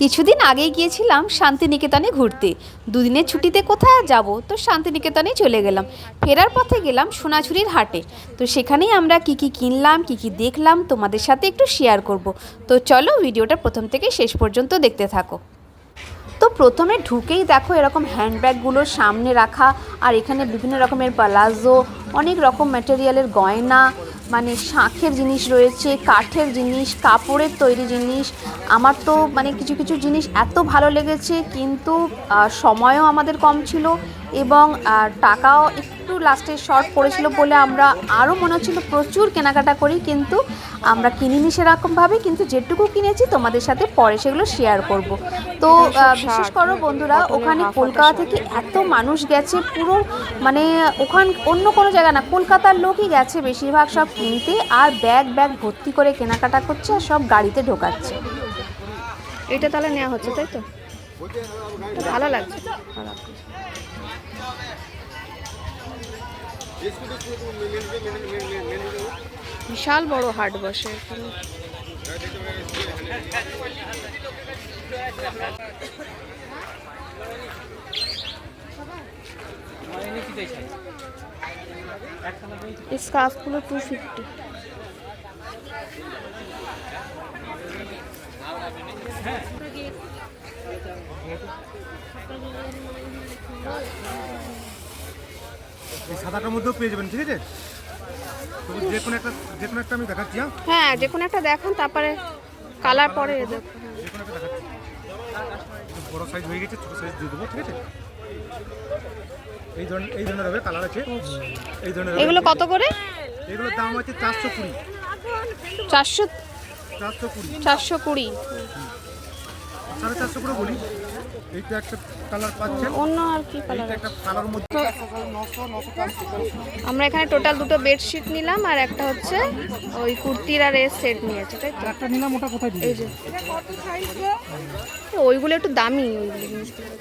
কিছুদিন আগেই গিয়েছিলাম শান্তিনিকেতনে ঘুরতে। দুদিনের ছুটিতে কোথায় যাব, তো শান্তিনিকেতনেই চলে গেলাম। ফেরার পথে গেলাম সোনাঝুরির হাটে। তো সেখানেই আমরা কি কি কিনলাম, কি কি দেখলাম তোমাদের সাথে একটু শেয়ার করব। তো চলো ভিডিওটা প্রথম থেকে শেষ পর্যন্ত দেখতে থাকো। তো প্রথমে ঢুকেই দেখো এরকম হ্যান্ডব্যাগগুলোর সামনে রাখা, আর এখানে বিভিন্ন রকমের পালাজো, অনেক রকম ম্যাটেরিয়ালের গয়না, মানে শাঁখের জিনিস রয়েছে, কাঠের জিনিস, কাপড়ের তৈরি জিনিস। আমার তো মানে কিছু কিছু জিনিস এত ভালো লেগেছে, কিন্তু সময়ও আমাদের কম ছিল এবং টাকাও একটু লাস্টে শর্ট পড়েছিল বলে আমরা আরও মনে হচ্ছিল প্রচুর কেনাকাটা করি, কিন্তু আমরা কিনিনি সেরকমভাবে। কিন্তু যেটুকু কিনেছি তোমাদের সাথে পরে সেগুলো শেয়ার করব। তো বিশেষ করো বন্ধুরা, ওখানে কলকাতা থেকে এত মানুষ গেছে, পুরো মানে ওখানে অন্য কোনো জায়গা না, কলকাতার লোকই গেছে বেশিরভাগ সব কিনতে, আর ব্যাগ ব্যাগ ভর্তি করে কেনাকাটা করছে আর সব গাড়িতে ঢোকাচ্ছে। এটা তাহলে নেওয়া হচ্ছে, তাই তো? ভালো লাগছে। বিশাল বড় হাট বসে এখানে। স্কার্ফগুলো 250। এই সাদাটার মধ্যেও পেয়ে যাবেন, ঠিক আছে? তো যে কোনো একটা আমি দেখাচ্ছি। হ্যাঁ, যে কোনো একটা দেখান, তারপরে কালার পরে দেখো। যে কোনো একটা দেখাচ্ছি। বড় সাইজ হয়ে গেছে, ছোট সাইজ দিয়ে দেবো, ঠিক আছে? এই ধরনের হবে, কালার আছে এই ধরনের। এগুলো কত করে? এগুলোর দাম আছে 420। 420। 450 করে বলি। এইটা একটা কালার পাচ্ছেন, অন্য আর কি কালার? একটা কালার মধ্যে আমরা এখানে টোটাল দুটো বেডশিট নিলাম, আর একটা হচ্ছে ওই কুর্তির আর এর সেট নিয়েছে, তাই তো? একটা নিলাম, ওটা কোথায় দিই? এই যে ওইগুলো একটু দামি, ওইগুলো জিনিসগুলো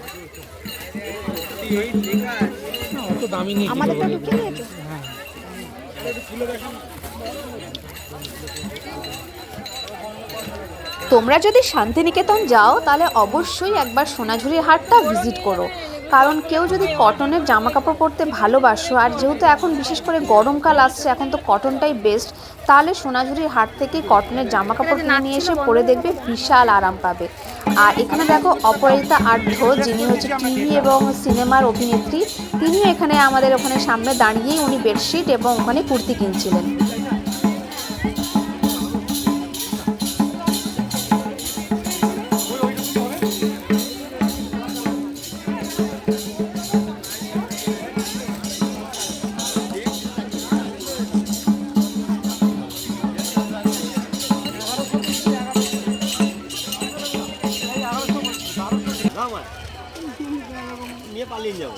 অত দামি নেই। আমাদেরটা ঢুকে নিয়েছে। তোমরা যদি শান্তিনিকেতন যাও তাহলে অবশ্যই একবার সোনাঝুরির হাটটা ভিজিট করো, কারণ কেউ যদি কটনের জামা কাপড় পরতে ভালোবাসো, আর যেহেতু এখন বিশেষ করে গরমকাল আসছে, এখন তো কটনটাই বেস্ট, তাহলে সোনাঝুরির হাট থেকে কটনের জামা কাপড় কিনে নিয়ে এসে পরে দেখবে বিশাল আরাম পাবে। আর এখানে দেখো অপরাজিতা আঢ্য, যিনি হচ্ছে টিভি এবং সিনেমার অভিনেত্রী, তিনিও এখানে আমাদের ওখানে সামনে দাঁড়িয়েই উনি বেডশিট এবং ওখানে কুর্তি কিনছিলেন। নিয়ে পালিয়ে যাবো।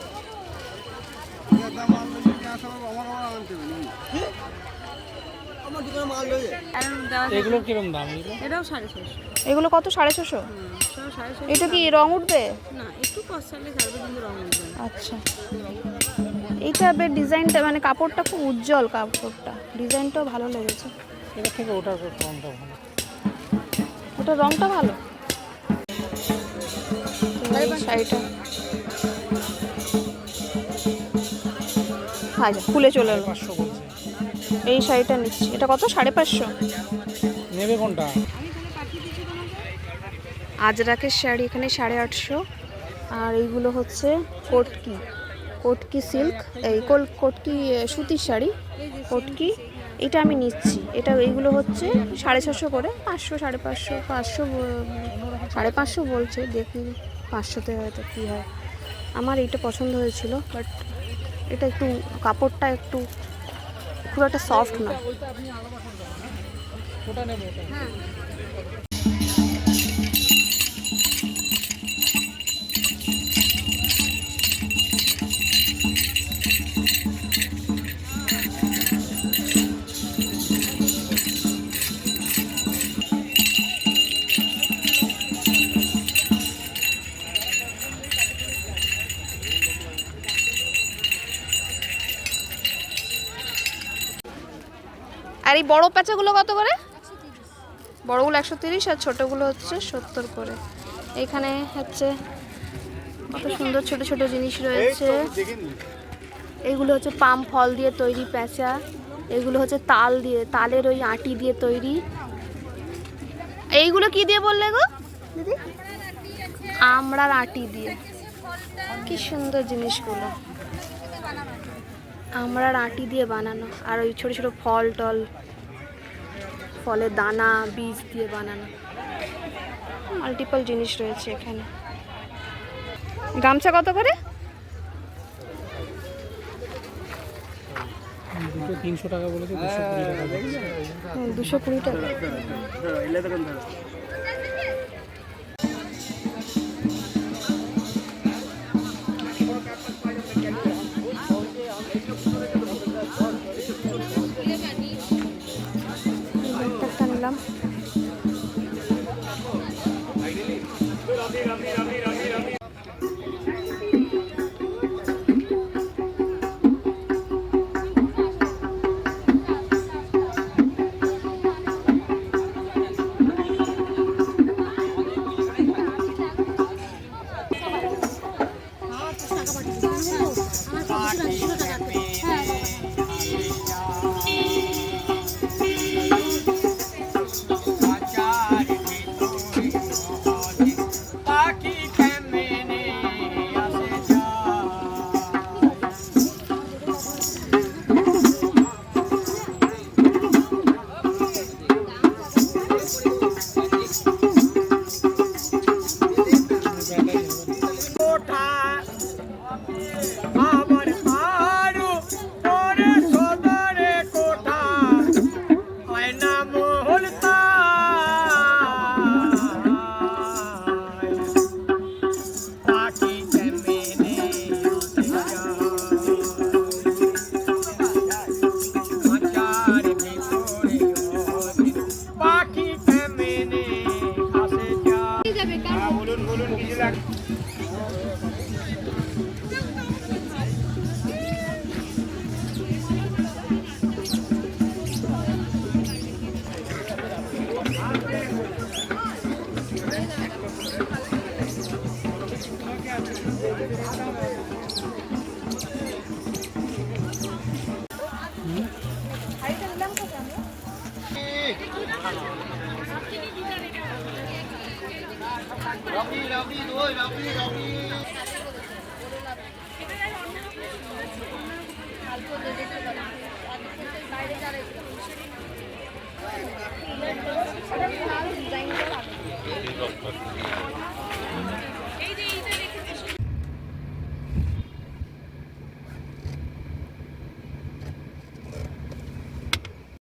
এগুলো কিরকম দাম? এটাও 650। এগুলো কত? 650? এটা কি রং উঠবে? না, একটু কষালে থাকবে, কিন্তু রং উঠবে না। আচ্ছা, এইটা বেশ ডিজাইনটা, মানে কাপড়টা খুব উজ্জ্বল, কাপড়টা ডিজাইনটাও ভালো লেগেছে। এটা থেকে ওটার রংটা ভালো, ওটা রংটা ভালো। এই শাড়িটা আচ্ছা খুলে চলে এলো। 500 বলছে। এই শাড়িটা নিচ্ছি, এটা কত? 550। নেবে কোনটা? আজরাকের শাড়ি এখানে 850। আর এইগুলো হচ্ছে কোটকি সিল্ক, এই কোটকি সুতির শাড়ি, কোটকি। এটা আমি নিচ্ছি, এটা এইগুলো হচ্ছে 650 করে, 500, 550, 500, 550 বলছে, দেখি 500-তে হয়তো কী হয়। আমার এইটা পছন্দ হয়েছিল, বাট এটা একটু কাপড়টা একটু খুব একটা সফট না। ওটা নেবে ওটা। আর এই বড় প্যাচাগুলো কত করে? বড়গুলো 130 আর ছোটোগুলো হচ্ছে 70 করে। এখানে হচ্ছে কত সুন্দর ছোট ছোট জিনিস রয়েছে। এগুলো হচ্ছে পাম ফল দিয়ে তৈরি প্যাঁচা। এগুলো হচ্ছে তাল দিয়ে, তালের ওই আটি দিয়ে তৈরি। এইগুলো কি দিয়ে বললে গো দিদি? আমড়ার আটি দিয়ে। কি সুন্দর জিনিসগুলো, আমড়ার আটি দিয়ে বানানো। আর ওই ছোট ছোট ফল টল, ফলের দানা বীজ দিয়ে বানানো। মাল্টিপল জিনিস রয়েছে এখানে। গামছা কত করে? 300 টাকা বলেছে, 220 টাকা বলেছে। 220 টাকা। একটা নিলাম।